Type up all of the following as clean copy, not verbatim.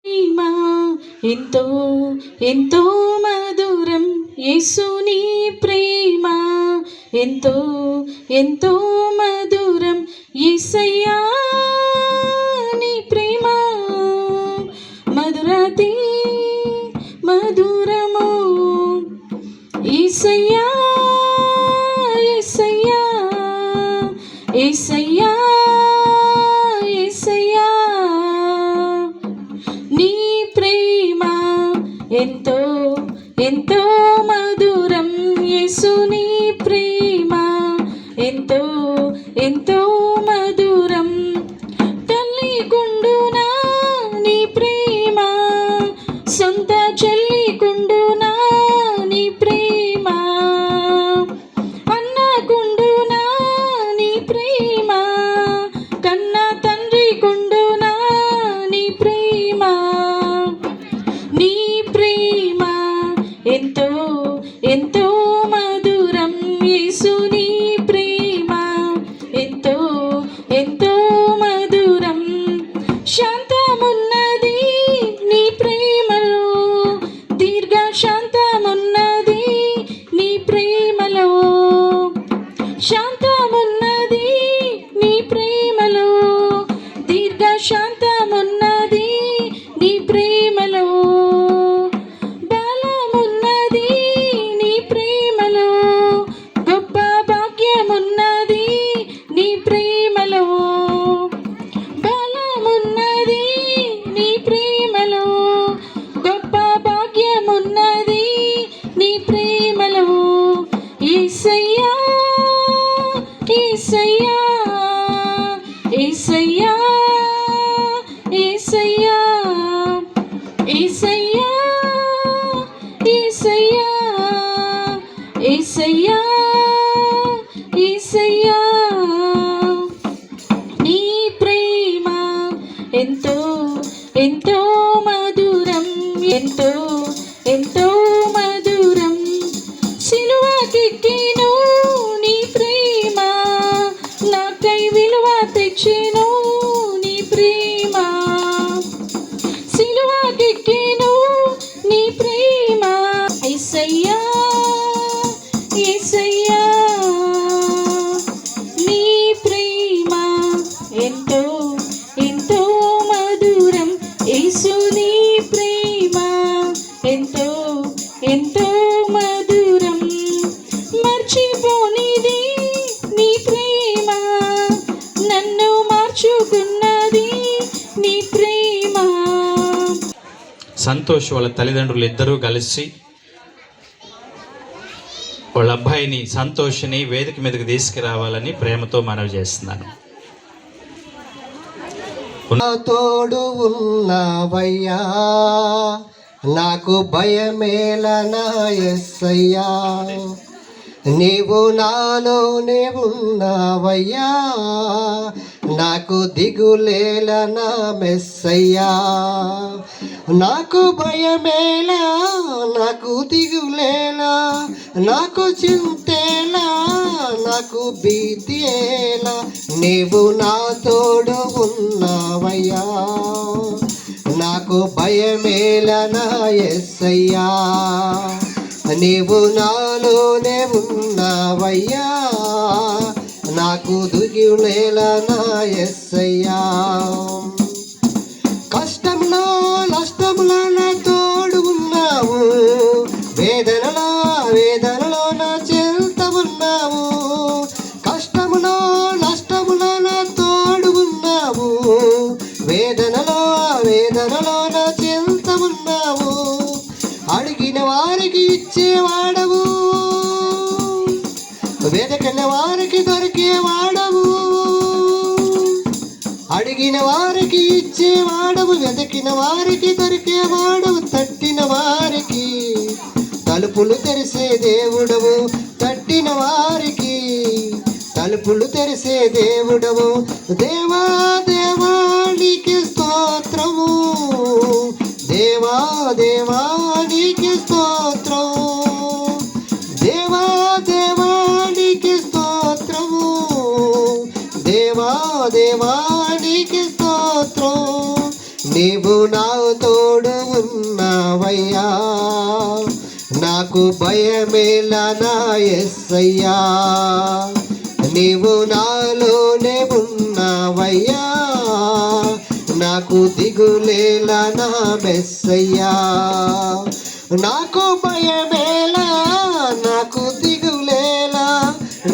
ప్రేమ ఎంతో ఎంతో మధురం, యేసుని ప్రేమ ఎంతో ఎంతో మధురం, యేసయ్యా నీ ప్రేమ మధురాతి మధురము, యేసయ్యా యేసయ్యా యేసయ్యా యేసయ్యా నీ ప్రేమ ఎంతో ఎంతో మధురం, యేసుని ప్రేమ ఎంతో ఎంతో మధురం. తల్లి కుండునా నీ ప్రేమ, సొంత చెల్లి కుండునా నీ ప్రేమ, అన్న కుండునా నీ ప్రేమ, కన్న తండ్రి కుండునా నీ ప్రేమ. నీ ప్రేమ ఎంతో ఎంతో మధురం, యేసుని ప్రేమ ఎంతో ఎంతో మధురం. శాంతమున్నది నీ ప్రేమలో, దీర్ఘ శాంతమున్నది నీ ప్రేమలో, శాంతమున్నది నీ ప్రేమలో, దీర్ఘ శాంతమున్నది నీ ప్రేమలో, బలమున్నది నీ ప్రేమలో, గొప్ప భాగ్యమున్నది నీ ప్రేమలో, బలమున్నది నీ ప్రేమలో, గొప్ప భాగ్యమున్నది నీ ప్రేమలో. యేసయ్యా యేసయ్యా యేసయ్యా యేసయ్యా యేసయ్యా యేసయ్యా యేసయ్యా యేసయ్యా నీ ప్రేమ ఎంతో ఎంతో మధురం, ఎంతో ఎంతో మధురం. సిలువకెక్కెను నీ ప్రేమ, నాకై విలువ తెచ్చెను నీ ప్రేమ. సిలువకెక్కెను నీ ప్రేమ, యేసయ్యా యేసయ్యా నీ ప్రేమ ఎంతో ఎంతో మధురం, యేసుని ప్రేమ ఎంతో ఎంతో మధురం. మర్చిపోనిది నీ ప్రేమ, నన్ను మార్చుకున్నది నీ ప్రేమ. సంతోష్ వాళ్ళ తల్లిదండ్రులు ఇద్దరూ కలిసి వాళ్ళ అబ్బాయిని సంతోష్ని వేదిక మీదకి తీసుకురావాలని ప్రేమతో మనవి చేస్తున్నాను. తోడు ఉన్నావయ్యా, నాకు భయమేలనా యేసయ్యా, నీవు నాలోనే ఉన్నావయ్యా, నాకు దిగులేలనా మెస్సయ్యా. నాకు భయమేలా, నాకు దిగులేలా, నాకు చింతేలా, నాకు భీతియేలా, నీవు నా తోడు ఉన్నావయ్యా, నాకు భయమేలనా యేసయ్యా, నీవు నాలోనే ఉన్నావయ్యా, నాకు దిగులేలనా యేసయ్యా. కష్టంలో నష్టంలో నా తోడు ఉన్నావు, వేదనలో వేదనలో నా చెంత ఉన్నావు. కష్టంలో నష్టంలో నా తోడు ఉన్నావు, వేదనలో వేదనలో నా చెంత ఉన్నావు. అడిగిన వారికి ఇచ్చేవాడవు, వెదకిన వారికి దొరికేవాడవు. అడిగిన వారికి ఇచ్చేవాడవు, వెదకిన వారికి దొరికేవాడవు. తట్టిన వారికి తలుపులు తెరిసే దేవుడవు, తట్టిన వారికి తలుపులు తెరిసే దేవుడవు. దేవా దేవా నీకే స్తోత్రము, దేవా దేవా నీకే స్తోత్రము, దేవా దేవా నీకే స్తోత్రము, దేవా దేవా నీకే స్తోత్రం. నీవు నా తోడు ఉన్నావయ్యా, నాకు భయమేలా నా యేసయ్యా. నీవు నాలోనే ఉన్నావయ్యా, నాకు దిగులేలా నా మెస్సయ్యా. నాకు భయమేలా, నాకు దిగులేలా,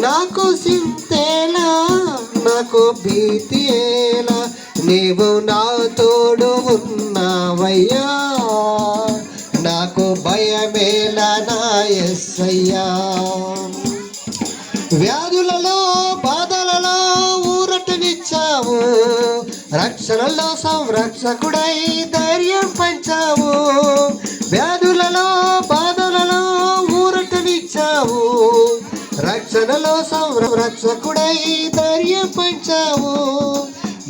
నాకు సింతేలా, నాకు భీతియేలా, నీవు నా తోడు ఉన్నావయ్యా, నాకు భయమేలా నా యేసయ్యా. వ్యాధులలో బాధలలో ఊరటనిచ్చావు, రక్షణలో సంరక్షకుడై ధైర్యం పంచావు. వ్యాధులలో బాధలలో ఊరటనిచ్చావు, రక్షణలో సంరక్షకుడై ధైర్యం పంచావు.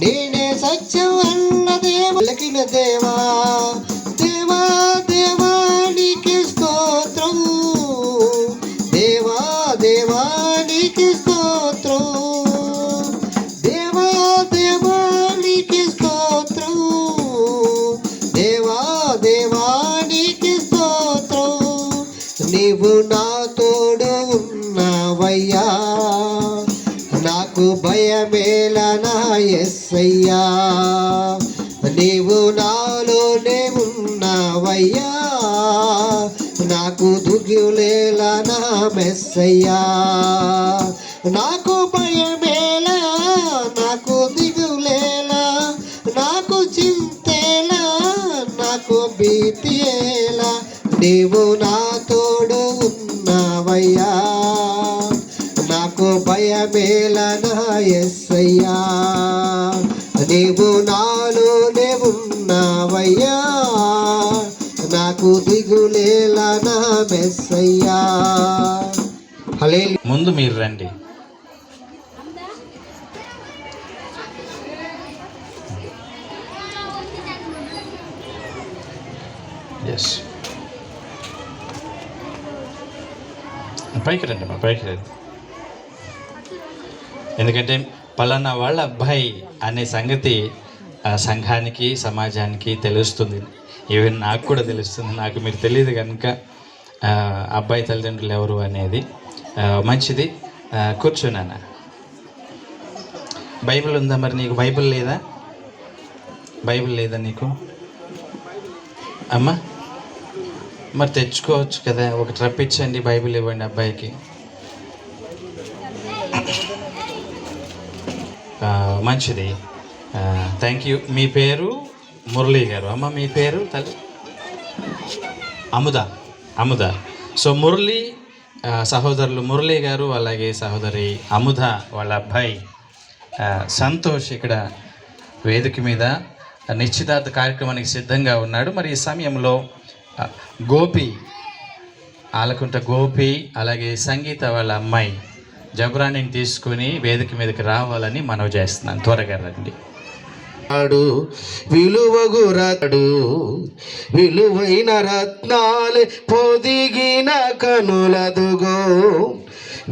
నేనే సత్యం అన్న దేవులకిన దేవా, దేవా దేవా నీకే స్తోత్రం, దేవా దేవా నీకే స్తోత్రం, దేవా దేవా నీకే స్తోత్రం, దేవా దేవా నీకే స్తోత్రం. నీవు నా తోడు ఉన్నావయ్యా, నాకు భయమేలా నా యేసయ్యా. నీవు నాలోనే ఉన్నావయ్యా, నాకు దిగులేలా నా మెస్సయ్యా. నాకు భయమేలా, నాకు దిగులేలా, నాకు చింతేలా, నాకు భీతియేలా, నీవు నా తోడు ఉన్నావయ్యా, నాకు భయమేలా నా యేసయ్యా. నీవు నాలోనే ఉన్నావయ్యా, నాకు దిగులేలా నా మెస్సయ్యా. హల్లెలూయా. ముందు మీరు రండి. ఎస్, పైకి రండి అమ్మా, పైకి రండి. ఎందుకంటే పలానా వాళ్ళ అబ్బాయి అనే సంగతి సంఘానికి సమాజానికి తెలుస్తుంది. ఈవెన్ నాకు కూడా తెలుస్తుంది. నాకు మీరు తెలియదు కనుక అబ్బాయి తల్లిదండ్రులు ఎవరు అనేది. మంచిది, కూర్చోనాన్న. బైబిల్ ఉందా మరి నీకు? బైబిల్ లేదా? బైబిల్ లేదా నీకు అమ్మా? మరి తెచ్చుకోవచ్చు కదా, ఒకటి రప్పించండి, బైబిల్ ఇవ్వండి అబ్బాయికి. మంచిది, థ్యాంక్ యూ. మీ పేరు మురళీ గారు. అమ్మ మీ పేరు తల్లి? అముద. సో మురళి సహోదరులు మురళీ గారు, అలాగే సహోదరి అముద వాళ్ళ అబ్బాయి సంతోష్ ఇక్కడ వేదిక మీద నిశ్చితార్థ కార్యక్రమానికి సిద్ధంగా ఉన్నాడు. మరి ఈ సమయంలో గోపి, ఆలకుంట గోపి, అలాగే సంగీత వాళ్ళ అమ్మాయి జబరాణిని తీసుకుని వేదిక మీదకి రావాలని మనవి చేస్తున్నాను. త్వరగా రండి. విలువగురడు విలువైన రత్నాలే పొదిగిన కనులదుగో,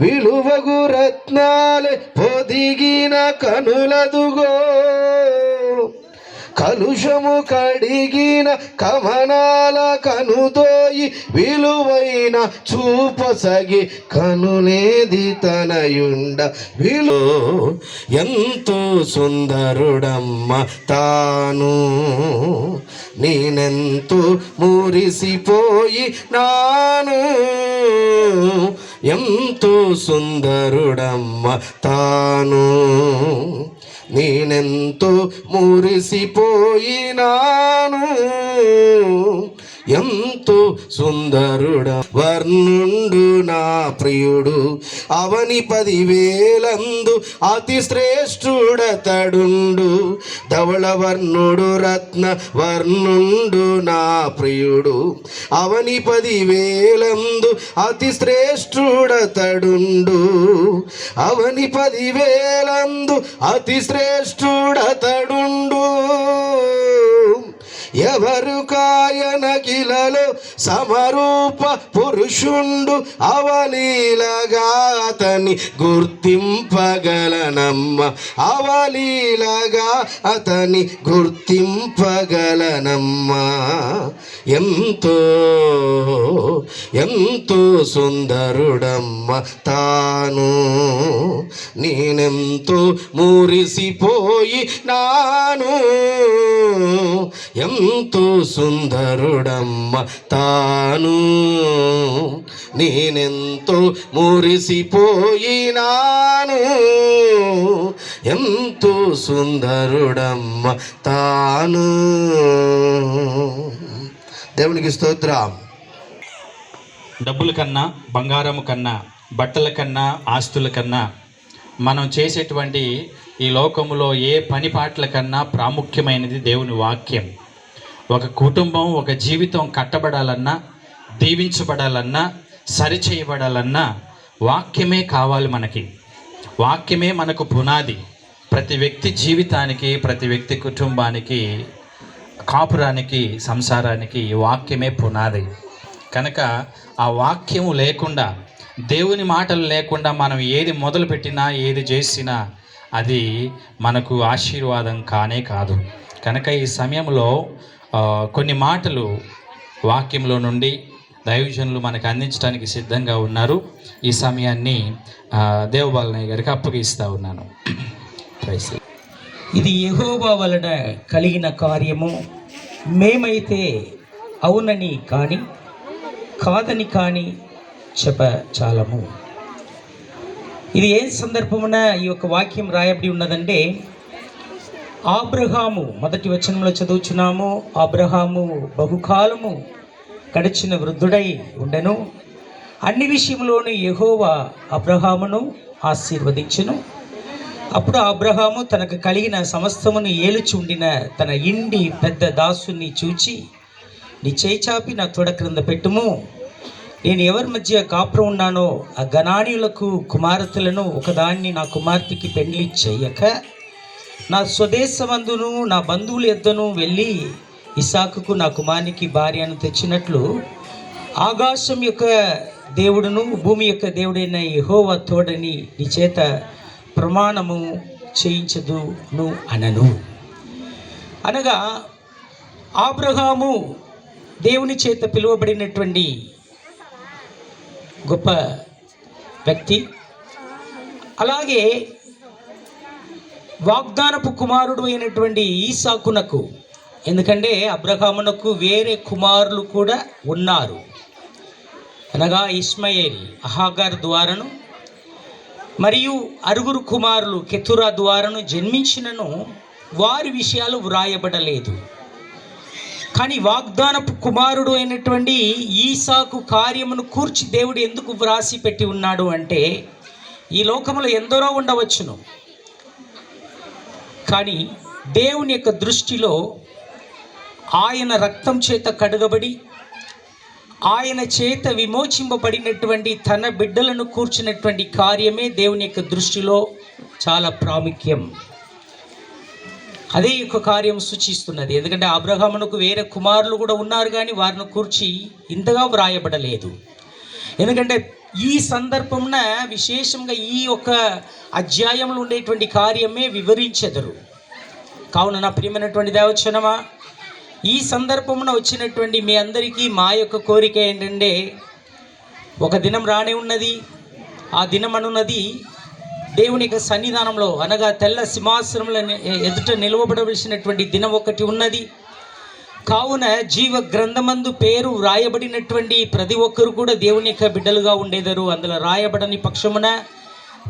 విలువగు రత్నాలే పొదిగిన కనులదుగో, కలుషము కడిగిన కమనాల కనుదోయి విలువైన చూపసగి కనునేది తనయుండ. ఎంతో సుందరుడమ్మ తాను, నేనెంతో మురిసిపోయి నాను. ఎంతో సుందరుడమ్మ తాను, నేనెంతో మురిసిపోయినాను. ఎంతో సుందరుడ వర్ణుండు నా ప్రియుడు, అవని 10,000 అతి శ్రేష్ఠుడతడుండు. ధవళ వర్ణుడు రత్న వర్ణుండు నా ప్రియుడు, అవని 10,000 అతి శ్రేష్ఠుడతడుండు. అవని 10,000 అతి శ్రేష్ఠుడతడుండు. ఎవరు కాయనకిలలో సమరూప పురుషుండు అవలీలగా అతని గుర్తింపగలనమ్మ అవలీలగా అతని గుర్తింపగలనమ్మా ఎంతో ఎంతో సుందరుడమ్మ తాను నేనెంతో మురిసిపోయి నాను ఎంతో సుందరుడమ్మ తాను నేనెంతో మురిసిపోయినాను ఎంతో సుందరుడమ్మ తాను. దేవునికి స్తోత్రం. డబ్బుల కన్నా, బంగారము కన్నా, బట్టల కన్నా, ఆస్తుల కన్నా, మనం చేసేటువంటి ఈ లోకములో ఏ పని పాటల కన్నా ప్రాముఖ్యమైనది దేవుని వాక్యం. ఒక కుటుంబం, ఒక జీవితం కట్టబడాలన్నా, దీవించబడాలన్నా, సరిచేయబడాలన్నా వాక్యమే కావాలి మనకి. వాక్యమే మనకు పునాది. ప్రతి వ్యక్తి జీవితానికి, ప్రతి వ్యక్తి కుటుంబానికి, కాపురానికి, సంసారానికి వాక్యమే పునాది. కనుక ఆ వాక్యము లేకుండా, దేవుని మాటలు లేకుండా మనం ఏది మొదలుపెట్టినా, ఏది చేసినా అది మనకు ఆశీర్వాదం కానే కాదు. కనుక ఈ సమయంలో కొన్ని మాటలు వాక్యంలో నుండి దైవజనులు మనకు అందించడానికి సిద్ధంగా ఉన్నారు. ఈ సమయాన్ని దేవబాలనయ్య గారికి అప్పగిస్తూ ఉన్నాను. ఇది యెహోవా వలన కలిగిన కార్యము, మేమైతే అవునని కానీ కాదని కానీ చెప్పచాలము. ఇది ఏ సందర్భమున ఈ యొక్క వాక్యం రాయబడి ఉన్నదంటే, అబ్రహాము, మొదటి వచనంలో చదువుచున్నాము, అబ్రహాము బహుకాలము గడిచిన వృద్ధుడై ఉండెను, అన్ని విషయంలోనూ యెహోవా అబ్రహామును ఆశీర్వదించెను. అప్పుడు అబ్రహాము తనకు కలిగిన సమస్తమును ఏలుచుండిన తన ఇండి పెద్ద దాసుని చూచి, నీ చేయి చాపి నా తొడ క్రింద పెట్టుము, నేను ఎవరి మధ్య కాపురం ఉన్నానో ఆ గనానీయులకు కుమార్తెలను ఒకదాన్ని నా కుమార్తెకి పెండ్లి చెయ్యక నా స్వదేశమందును నా బంధువుల యొద్దను వెళ్ళి ఇస్సాకుకు నా కుమారునికి భార్యను తెచ్చినట్లు ఆకాశం యొక్క దేవుడును భూమి యొక్క దేవుడైన యెహోవా తోడని నీ చేత ప్రమాణము చేయించదును అనను. అనగా అబ్రహాము దేవుని చేత పిలువబడినటువంటి గొప్ప వ్యక్తి. అలాగే వాగ్దానపు కుమారుడు అయినటువంటి ఈసాకునకు, ఎందుకంటే అబ్రహామునకు వేరే కుమారులు కూడా ఉన్నారు, అనగా ఇష్మాయేల్ అహాగార్ ద్వారాను మరియు అరుగురు కుమారులు కెతురా ద్వారాను జన్మించినను వారి విషయాలు వ్రాయబడలేదు. కానీ వాగ్దానపు కుమారుడు అయినటువంటి ఈసాకు కార్యమును కూర్చి దేవుడు ఎందుకు వ్రాసి పెట్టి ఉన్నాడు అంటే, ఈ లోకంలో ఎందరో ఉండవచ్చును, కానీ దేవుని యొక్క దృష్టిలో ఆయన రక్తం చేత కడుగబడి ఆయన చేత విమోచింపబడినటువంటి తన బిడ్డలను కూర్చున్నటువంటి కార్యమే దేవుని యొక్క దృష్టిలో చాలా ప్రాముఖ్యం. అదే యొక్క కార్యం సూచిస్తున్నది. ఎందుకంటే అబ్రహామునకు వేరే కుమారులు కూడా ఉన్నారు, కానీ వారిని కూర్చి ఇంతగా వ్రాయబడలేదు. ఎందుకంటే ఈ సందర్భంన విశేషంగా ఈ యొక్క అధ్యాయంలో ఉండేటువంటి కార్యమే వివరించెదరు. కావున నా ప్రియమైనటువంటి దేవచనమా, ఈ సందర్భమున వచ్చినటువంటి మీ అందరికీ మా యొక్క కోరిక ఏంటంటే, ఒక దినం రానే ఉన్నది. ఆ దినం అనున్నది దేవుని యొక్క సన్నిధానంలో, అనగా తెల్ల సింహాసనంలో ఎదుట నిలవబడవలసినటువంటి దినం ఒకటి ఉన్నది. కావున జీవ గ్రంథమందు పేరు రాయబడినటువంటి ప్రతి ఒక్కరు కూడా దేవుని యొక్క బిడ్డలుగా ఉండేదారు. అందులో రాయబడని పక్షమున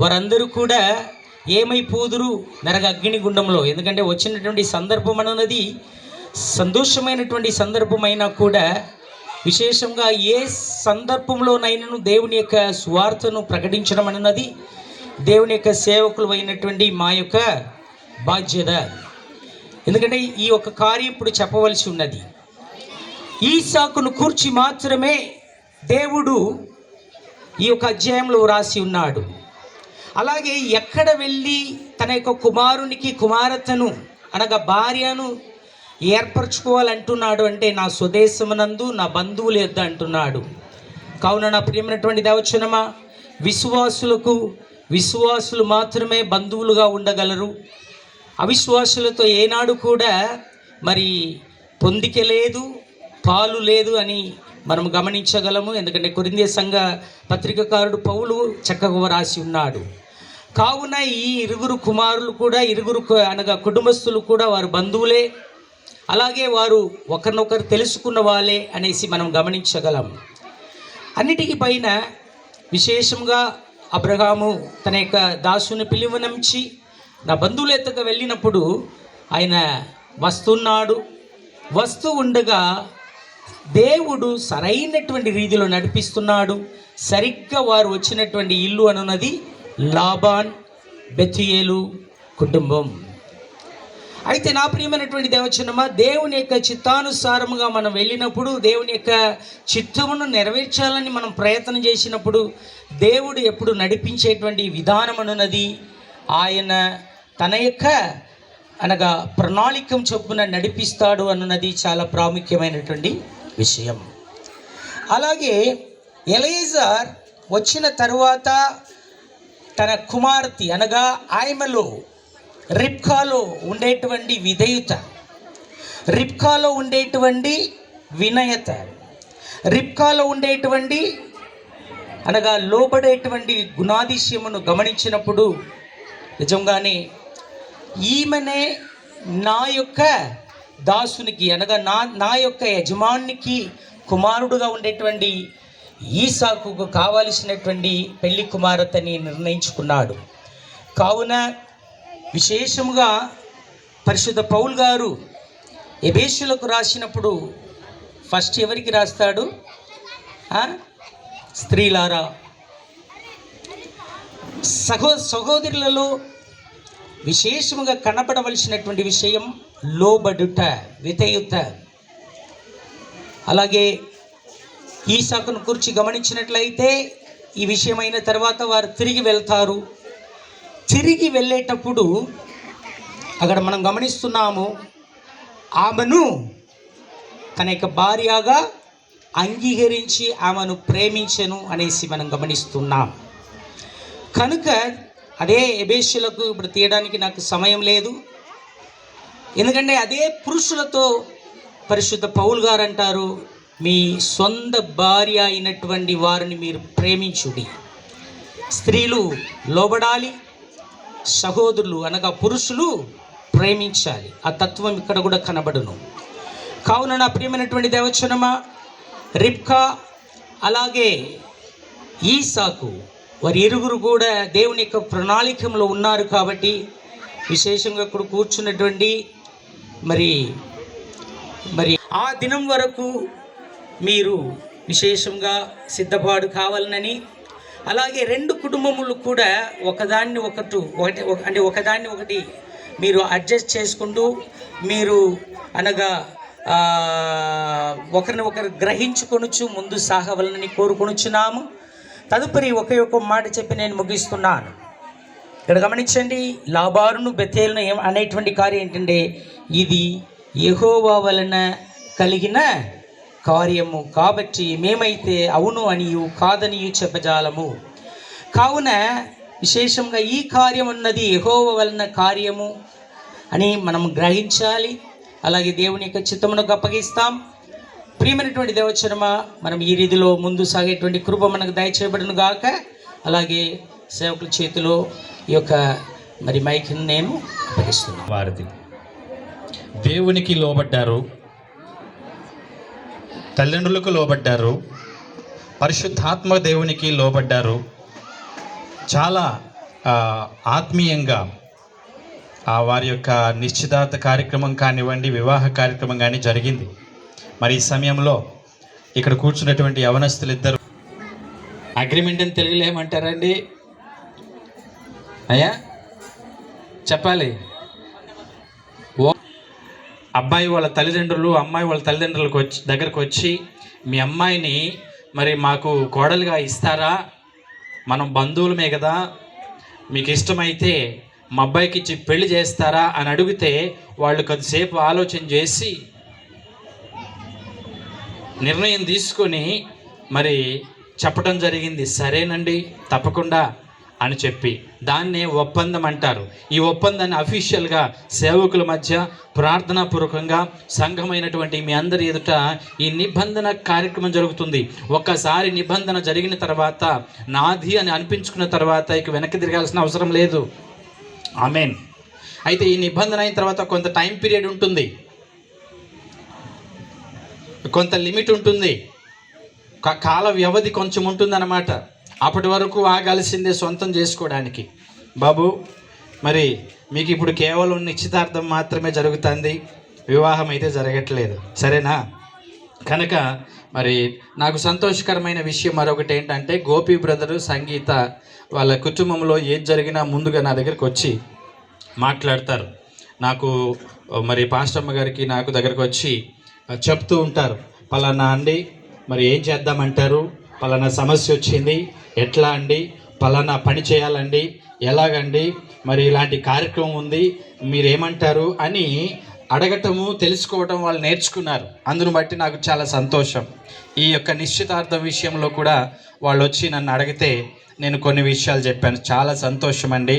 వారందరూ కూడా ఏమైపోదురు, నరక అగ్ని గుండంలో. ఎందుకంటే వచ్చినటువంటి సందర్భం అన్నది సంతోషమైనటువంటి సందర్భమైనా కూడా, విశేషంగా ఏ సందర్భంలోనైనాను దేవుని యొక్క సువార్తను ప్రకటించడం అన్నది దేవుని యొక్క సేవకులు అయినటువంటి మా యొక్క బాధ్యత. ఎందుకంటే ఈ యొక్క కార్యం ఇప్పుడు చెప్పవలసి ఉన్నది. ఈసాకును కూర్చి మాత్రమే దేవుడు ఈ యొక్క అధ్యాయంలో రాసి ఉన్నాడు. అలాగే ఎక్కడ వెళ్ళి తన యొక్క కుమారునికి కుమార్తెను అనగా భార్యను ఏర్పరచుకోవాలంటున్నాడు అంటే నా స్వదేశమునందు నా బంధువులు యొద్ద అంటున్నాడు. కావున నా ప్రియమైనటువంటి దేవచనమా, విశ్వాసులు మాత్రమే బంధువులుగా ఉండగలరు. అవిశ్వాసులతో ఏనాడు కూడా మరి పొందిక లేదు, పాలు లేదు అని మనం గమనించగలము. ఎందుకంటే కొరింథీ సంఘ పత్రికకారుడు పౌలు చక్కగా రాసి ఉన్నాడు. కావున ఈ ఇరుగురు కుమారులు కూడా అనగా కుటుంబస్తులు కూడా వారు బంధువులే, అలాగే వారు ఒకరినొకరు తెలుసుకున్న వాళ్ళే అనేసి మనం గమనించగలం. అన్నిటికీ పైన విశేషంగా అబ్రహాము తన యొక్క దాసుని పిలువనంచి నా బంధువుల ఎత్తకు వెళ్ళినప్పుడు ఆయన వస్తూ ఉండగా దేవుడు సరైనటువంటి రీతిలో నడిపిస్తున్నాడు. సరిగ్గా వారు వచ్చినటువంటి ఇల్లు అనున్నది లాబాన్ బెతుయేలు కుటుంబం. అయితే నా ప్రియమైనటువంటి దేవచనమా, దేవుని యొక్క చిత్తానుసారముగా మనం వెళ్ళినప్పుడు, దేవుని యొక్క చిత్తమును నెరవేర్చాలని మనం ప్రయత్నం చేసినప్పుడు, దేవుడు ఎప్పుడు నడిపించేటువంటి విధానం అనున్నది ఆయన తన యొక్క అనగా ప్రణాళికం చొప్పున నడిపిస్తాడు అన్నది చాలా ప్రాముఖ్యమైనటువంటి విషయం. అలాగే ఎలెయాజర్ వచ్చిన తరువాత తన కుమార్తె అనగా ఆయమలో రిబ్కాలో ఉండేటువంటి విధేయత, రిబ్కాలో ఉండేటువంటి వినయత, రిబ్కాలో ఉండేటువంటి అనగా లోబడేటువంటి గుణాదిశ్యమును గమనించినప్పుడు నిజంగానే ఈమెనే నా యొక్క దాసునికి అనగా నా యొక్క యజమానికి కుమారుడుగా ఉండేటువంటి ఈసాకుకు కావలసినటువంటి పెళ్లి కుమార్తెని నిర్ణయించుకున్నాడు. కావున విశేషముగా పరిశుద్ధ పౌలు గారు ఎబేసులకు రాసినప్పుడు ఫస్ట్ ఎవరికి రాస్తాడు? స్త్రీలారా, సహోదరులలో విశేషముగా కనపడవలసినటువంటి విషయం లోబడుట, విధేయత. అలాగే ఈసాకును గురించి గమనించినట్లయితే ఈ విషయమైన తర్వాత వారు తిరిగి వెళ్తారు. తిరిగి వెళ్ళేటప్పుడు అక్కడ మనం గమనిస్తున్నాము, ఆమెను తన యొక్క భార్యగా అంగీకరించి ఆమెను ప్రేమించెను అనేసి మనం గమనిస్తున్నాం. కనుక అదే ఎబేసులకు ఇప్పుడు తీయడానికి నాకు సమయం లేదు. ఎందుకంటే అదే పురుషులతో పరిశుద్ధ పౌలు గారు అంటారు, మీ సొంత భార్య అయినటువంటి వారిని మీరు ప్రేమించుడి. స్త్రీలు లోబడాలి, సహోదరులు అనగా పురుషులు ప్రేమించాలి. ఆ తత్వం ఇక్కడ కూడా కనబడును. కావున నా ప్రియమైనటువంటి దేవచనమా, రిబ్కా అలాగే ఈసాకు వారి ఇరుగురు కూడా దేవుని యొక్క ప్రణాళికలో ఉన్నారు. కాబట్టి విశేషంగా ఇక్కడ కూర్చున్నటువంటి మరి ఆ దినం వరకు మీరు విశేషంగా సిద్ధపాటు కావాలనని, అలాగే రెండు కుటుంబములు కూడా ఒకదాన్ని ఒకటి మీరు అడ్జస్ట్ చేసుకుంటూ మీరు అనగా ఒకరిని ఒకరు గ్రహించుకొనుచు ముందు సాగవలనని కోరుకొనుచున్నాము. తదుపరి ఒక్క మాట చెప్పి నేను ముగిస్తున్నాను. ఇక్కడ గమనించండి, లాబానును బెతేలును అనేటువంటి కార్యం ఏంటంటే ఇది యెహోవా వలన కలిగిన కార్యము కాబట్టి మేమైతే అవును అనియు కాదనియు చెప్పజాలము. కావున విశేషంగా ఈ కార్యం అన్నది యెహోవా వలన కార్యము అని మనం గ్రహించాలి. అలాగే దేవుని యొక్క చిత్తమునకు అప్పగిస్తాం. ప్రియమైనటువంటి దేవచనమ, మనం ఈ రీతిలో ముందు సాగేటువంటి కృప మనకు దయచేయబడును గాక. అలాగే సేవకుల చేతిలో ఈ యొక్క మైక్ని నేను అప్పగిస్తున్నాను. వారిది దేవునికి లోబడ్డారు, తల్లిదండ్రులకు లోబడ్డారు, పరిశుద్ధాత్మ దేవునికి లోబడ్డారు. చాలా ఆత్మీయంగా వారి యొక్క నిశ్చితార్థ కార్యక్రమం కానివ్వండి, వివాహ కార్యక్రమం కానీ జరిగింది. మరి ఈ సమయంలో ఇక్కడ కూర్చున్నటువంటి యవనస్తులు ఇద్దరు అగ్రిమెంట్ అని తెలుగులో ఏమంటారండి అయ్యా? చెప్పాలి. అబ్బాయి వాళ్ళ తల్లిదండ్రులు అమ్మాయి వాళ్ళ తల్లిదండ్రులకు దగ్గరకు వచ్చి మీ అమ్మాయిని మరి మాకు కోడలుగా ఇస్తారా, మనం బంధువులమే కదా, మీకు ఇష్టమైతే మా అబ్బాయికి ఇచ్చి పెళ్లి చేస్తారా అని అడిగితే వాళ్ళు కొద్దిసేపు ఆలోచన చేసి నిర్ణయం తీసుకొని మరి చెప్పడం జరిగింది, సరేనండి తప్పకుండా అని చెప్పి. దాన్నే ఒప్పందం అంటారు. ఈ ఒప్పందాన్ని అఫీషియల్గా సేవకుల మధ్య ప్రార్థనాపూర్వకంగా సంఘమైనటువంటి మీ అందరి ఎదుట ఈ నిబంధన కార్యక్రమం జరుగుతుంది. ఒక్కసారి నిబంధన జరిగిన తర్వాత, నాది అని అనిపించుకున్న తర్వాత ఇక వెనక్కి తిరగాల్సిన అవసరం లేదు. ఆమేన్. అయితే ఈ నిబంధన అయిన తర్వాత కొంత టైం పీరియడ్ ఉంటుంది, కొంత లిమిట్ ఉంటుంది, కాల వ్యవధి కొంచెం ఉంటుందన్నమాట. అప్పటి వరకు ఆగాల్సిందే సొంతం చేసుకోవడానికి. బాబు మరి మీకు ఇప్పుడు కేవలం నిశ్చితార్థం మాత్రమే జరుగుతుంది, వివాహం అయితే జరగట్లేదు, సరేనా? కనుక మరి నాకు సంతోషకరమైన విషయం మరొకటి ఏంటంటే, గోపి బ్రదరు సంగీత వాళ్ళ కుటుంబంలో ఏది జరిగినా ముందుగా నా దగ్గరికి వచ్చి మాట్లాడతారు. నాకు మరి పాస్టమ్మ గారికి నాకు దగ్గరికి వచ్చి చెప్తూ ఉంటారు, పలానా అండి మరి ఏం చేద్దామంటారు, పలానా సమస్య వచ్చింది, ఎట్లా అండి, పలానా పని చేయాలండి, ఎలాగండి, మరి ఇలాంటి కార్యక్రమం ఉంది, మీరేమంటారు అని అడగటము, తెలుసుకోవటం వాళ్ళు నేర్చుకున్నారు. అందును బట్టి నాకు చాలా సంతోషం. ఈ యొక్క నిశ్చితార్థం విషయంలో కూడా వాళ్ళు వచ్చి నన్ను అడిగితే నేను కొన్ని విషయాలు చెప్పాను. చాలా సంతోషం అండి.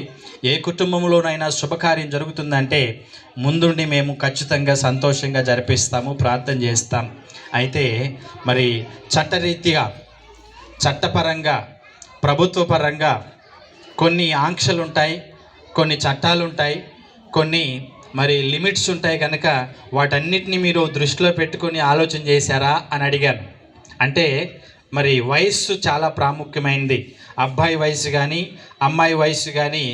ఏ కుటుంబంలోనైనా శుభకార్యం జరుగుతుందంటే ముందుండి మేము ఖచ్చితంగా సంతోషంగా జరిపిస్తాము, ప్రార్థన చేస్తాం. అయితే మరి చట్టరీత్యా, చట్టపరంగా, ప్రభుత్వపరంగా కొన్ని ఆంక్షలు ఉంటాయి, కొన్ని చట్టాలు ఉంటాయి, కొన్ని మరి లిమిట్స్ ఉంటాయి. కనుక వాటన్నిటిని మీరు దృష్టిలో పెట్టుకొని ఆలోచన చేశారా అని అడిగాను. అంటే మరి వయస్సు చాలా ప్రాముఖ్యమైనది. అబ్బాయి వయసు కానీ అమ్మాయి వయసు కానీ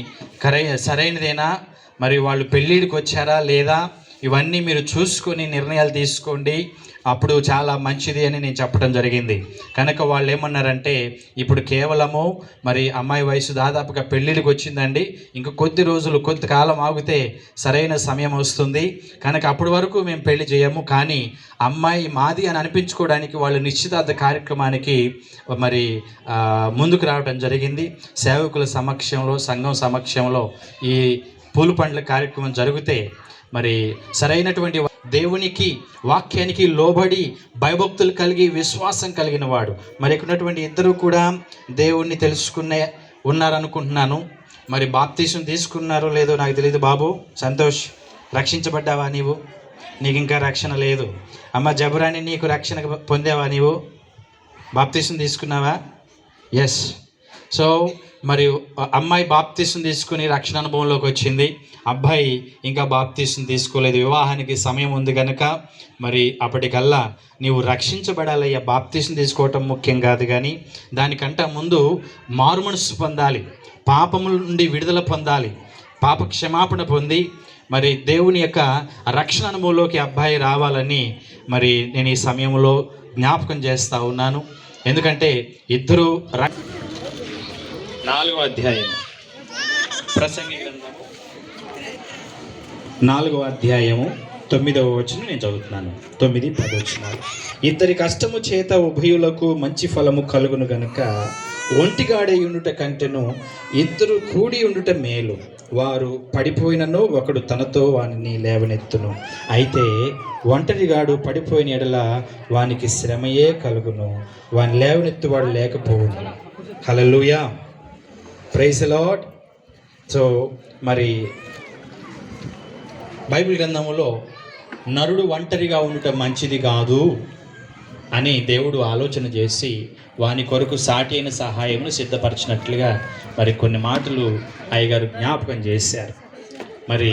సరైనదేనా, మరి వాళ్ళు పెళ్ళిడికి వచ్చారా లేదా, ఇవన్నీ మీరు చూసుకొని నిర్ణయాలు తీసుకోండి, అప్పుడు చాలా మంచిది అని నేను చెప్పడం జరిగింది. కనుక వాళ్ళు ఏమన్నారంటే, ఇప్పుడు కేవలము మరి అమ్మాయి వయసు దాదాపుగా పెళ్ళిళ్ళకి వచ్చిందండి, ఇంకా కొద్ది రోజులు కొంతకాలం ఆగితే సరైన సమయం వస్తుంది, కనుక అప్పటి వరకు మేము పెళ్లి చేయము, కానీ అమ్మాయి మాది అని అనిపించుకోవడానికి వాళ్ళు నిశ్చితార్థ కార్యక్రమానికి మరి ముందుకు రావడం జరిగింది. సేవకుల సమక్షంలో, సంఘం సమక్షంలో ఈ పూల పండ్ల కార్యక్రమం జరిగితే మరి సరైనటువంటి దేవునికి, వాక్యానికి లోబడి భయభక్తులు కలిగి విశ్వాసం కలిగిన వాడు. మరి ఇక్కడ ఉన్నటువంటి ఇద్దరు కూడా దేవుణ్ణి తెలుసుకునే ఉన్నారనుకుంటున్నాను. మరి బాప్తీసం తీసుకున్నారో లేదో నాకు తెలియదు. బాబు సంతోష్, రక్షించబడ్డావా నీవు? నీకు ఇంకా రక్షణ లేదు. అమ్మ జబరాని, నీకు రక్షణ పొందావా నీవు? బాప్తీసం తీసుకున్నావా? ఎస్. సో మరి అమ్మాయి బాప్తీసం తీసుకుని రక్షణ అనుభవంలోకి వచ్చింది, అబ్బాయి ఇంకా బాప్తీసం తీసుకోలేదు. వివాహానికి సమయం ఉంది కనుక మరి అప్పటికల్లా నీవు రక్షించబడాలయ్యా. బాప్తీసం తీసుకోవటం ముఖ్యం కాదు, కానీ దానికంటే ముందు మారుమనస్సు పొందాలి, పాపముల నుండి విడుదల పొందాలి, పాప క్షమాపణ పొంది మరి దేవుని యొక్క రక్షణ అనుభవంలోకి అబ్బాయి రావాలని మరి నేను ఈ సమయంలో జ్ఞాపకం చేస్తూ ఉన్నాను. ఎందుకంటే ఇద్దరు 4వ అధ్యాయం, ప్రసంగి గ్రంథము 4వ అధ్యాయము 9వ వచనం నేను చదువుతున్నాను. 9, 10 వచనాలు. ఇద్దరి కష్టము చేత ఉభయులకు మంచి ఫలము కలుగును గనుక ఒంటిగాడే ఉండుట కంటెను ఇద్దరు కూడి ఉండుట మేలు. వారు పడిపోయినను ఒకడు తనతో వానిని లేవనెత్తును. అయితే ఒంటరిగాడు పడిపోయిన ఎడల వానికి శ్రమయే కలుగును, వాని లేవనెత్తువాడు లేకపోవును. హల్లెలూయా, ప్రైజ్ ది లార్డ్. సో మరి బైబిల్ గ్రంథములో నరుడు ఒంటరిగా ఉండటం మంచిది కాదు అని దేవుడు ఆలోచన చేసి వాని కొరకు సాటి అయిన సహాయమును సిద్ధపరిచినట్లుగా మరి కొన్ని మాటలు అయ్యగారు జ్ఞాపకం చేశారు. మరి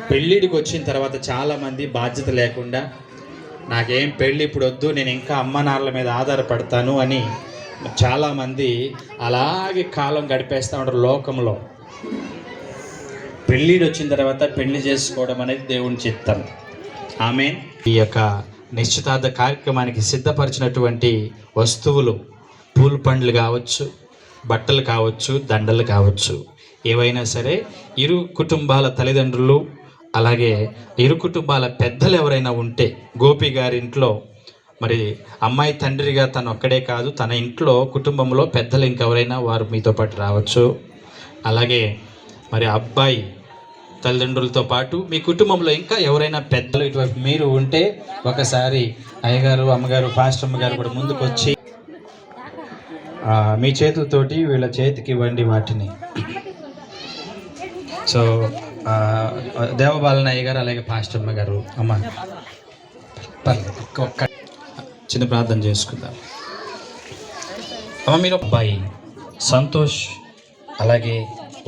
పెళ్ళిడికి వచ్చిన తర్వాత చాలామంది బాధ్యత లేకుండా, నాకేం పెళ్ళి ఇప్పుడు వద్దు, నేను ఇంకా అమ్మ నాన్నల మీద ఆధారపడతాను అని చాలామంది అలాగే కాలం గడిపేస్తూ ఉంటారు లోకంలో. పెళ్ళిడు వచ్చిన తర్వాత పెళ్లి చేసుకోవడం అనేది దేవుని చిత్తం. ఆమేన్. ఈ యొక్క నిశ్చితార్థ కార్యక్రమానికి సిద్ధపరిచినటువంటి వస్తువులు, పూల పండ్లు కావచ్చు, బట్టలు కావచ్చు, దండలు కావచ్చు, ఏవైనా సరే ఇరు కుటుంబాల తల్లిదండ్రులు అలాగే ఇరు కుటుంబాల పెద్దలు ఎవరైనా ఉంటే, గోపి గారి ఇంట్లో మరి అమ్మాయి తండ్రిగా తను ఒక్కడే కాదు, తన ఇంట్లో కుటుంబంలో పెద్దలు ఇంకెవరైనా వారు మీతో పాటు రావచ్చు. అలాగే మరి అబ్బాయి తల్లిదండ్రులతో పాటు మీ కుటుంబంలో ఇంకా ఎవరైనా పెద్దలు ఇటువైపు మీరు ఉంటే ఒకసారి అయ్యగారు, అమ్మగారు, పాస్టర్ అమ్మగారు కూడా ముందుకు వచ్చి మీ చేతులతోటి వీళ్ళ చేతికి ఇవ్వండి వాటిని. సో దేవబాలన అయ్యగారు అలాగే పాస్టర్ అమ్మగారు, అమ్మ పర్లేదు ఒక్క చిన్న ప్రార్థన చేసుకుందాం. అమ్మ మీరు అబ్బాయి సంతోష్ అలాగే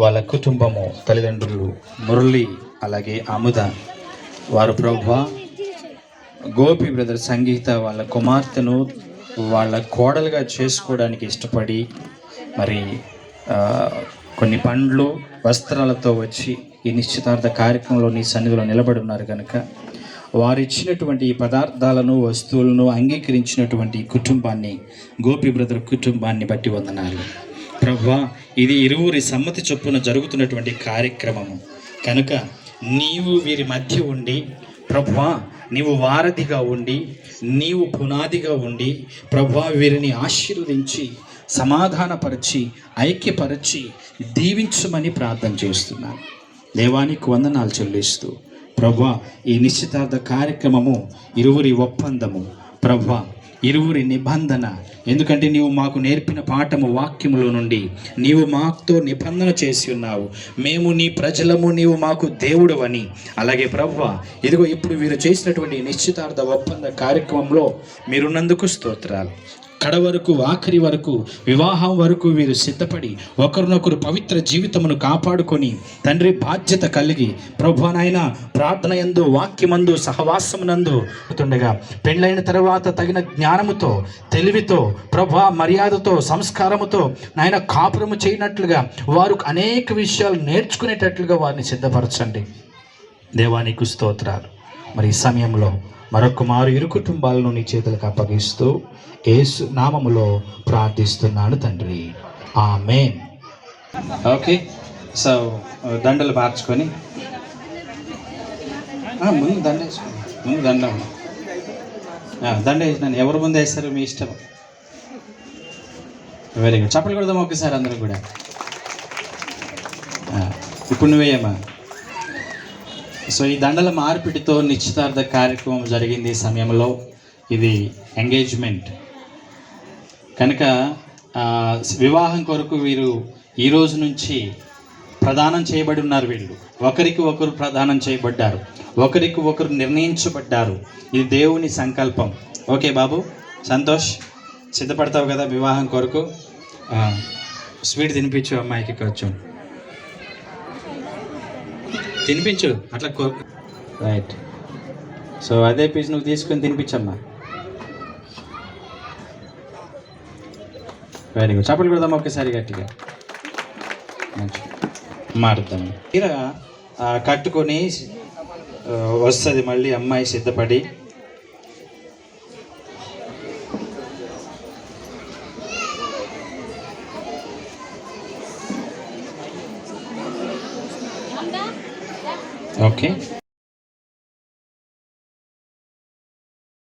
వాళ్ళ కుటుంబము, తల్లిదండ్రులు మురళి అలాగే అముద, వారు ప్రభువా గోపి బ్రదర్ సంగీత వాళ్ళ కుమార్తెను వాళ్ళ కోడలుగా చేసుకోవడానికి ఇష్టపడి మరి కొన్ని పండ్లు వస్త్రాలతో వచ్చి ఈ నిశ్చితార్థ కార్యక్రమంలో నీ సన్నిధిలో నిలబడి ఉన్నారు కనుక వారు ఇచ్చినటువంటి ఈ పదార్థాలను, వస్తువులను అంగీకరించినటువంటి కుటుంబాన్ని, గోపి బ్రదర్ కుటుంబాన్ని బట్టి వందనాలు ప్రభువా. ఇది ఇరువురి సమ్మతి చొప్పున జరుగుతున్నటువంటి కార్యక్రమము కనుక నీవు వీరి మధ్య ఉండి ప్రభువా, నీవు వారధిగా ఉండి, నీవు పునాదిగా ఉండి ప్రభువా వీరిని ఆశీర్వదించి, సమాధానపరిచి, ఐక్యపరిచి దీవించమని ప్రార్థన చేస్తున్నాను. దేవానికి వందనాలు చెల్లిస్తూ ప్రభువా ఈ నిశ్చితార్థ కార్యక్రమము ఇరువురి ఒప్పందము ప్రభువా, ఇరువురి నిబంధన, ఎందుకంటే నీవు మాకు నేర్పిన పాఠము వాక్యములో నుండి నీవు మాతో నిబంధన చేసి ఉన్నావు, మేము నీ ప్రజలము, నీవు మాకు దేవుడు అని. అలాగే ప్రభువా ఇదిగో ఇప్పుడు వీరు చేసినటువంటి నిశ్చితార్థ ఒప్పంద కార్యక్రమంలో మీరున్నందుకు స్తోత్రాలు. కడ వరకు, ఆఖరి వరకు, వివాహం వరకు వీరు సిద్ధపడి ఒకరినొకరు పవిత్ర జీవితమును కాపాడుకొని తండ్రి బాధ్యత కలిగి ప్రభువనైనా ప్రార్థన యందు, వాక్యమందు, సహవాసమునందు ఉంటుండగా పెళ్ళైన తర్వాత తగిన జ్ఞానముతో, తెలివితో, ప్రభువా మర్యాదతో, సంస్కారముతో నాయన కాపురము చేయనట్లుగా వారు అనేక విషయాలు నేర్చుకునేటట్లుగా వారిని సిద్ధపరచండి. దేవానికి స్తోత్రాలు. మరి ఈ సమయంలో మరొక మారు ఇరు కుటుంబాలను నీ చేతులకు అప్పగిస్తూ యేసు నామములో ప్రార్థిస్తున్నాను తండ్రి, ఆమేన్. ఓకే, సో దండలు మార్చుకొని ముందు దండ వేసుకోండి. ముందు దండ వేసినాను. ఎవరు ముందు వేస్తారు మీ ఇష్టం. Very good. చప్పట్లు కొడదాం ఒకసారి అందరూ కూడా. ఇప్పుడు నువ్వేయమ్మా. సో ఈ దండల మార్పిడితో నిశ్చితార్థ కార్యక్రమం జరిగింది. ఈ సమయంలో ఇది ఎంగేజ్మెంట్ కనుక వివాహం కొరకు వీరు ఈ రోజు నుంచి ప్రదానం చేయబడి ఉన్నారు. వీళ్ళు ఒకరికి ఒకరు ప్రదానం చేయబడ్డారు, ఒకరికి ఒకరు నిర్ణయించబడ్డారు. ఇది దేవుని సంకల్పం. ఓకే బాబు సంతోష్, సిద్ధపడతావు కదా వివాహం కొరకు? స్వీట్ తినిపించు అమ్మాయికి, కొంచెం తినిపించు అట్లా రైట్. సో అదే పీస్ నువ్వు తీసుకొని తినిపించమ్మా. Very good. చప్పట్లు కొడదాం ఒక్కసారి గట్టిగా. మారుతాము. తీరా కట్టుకొని వస్తుంది మళ్ళీ అమ్మాయి సిద్ధపడి. ఓకే.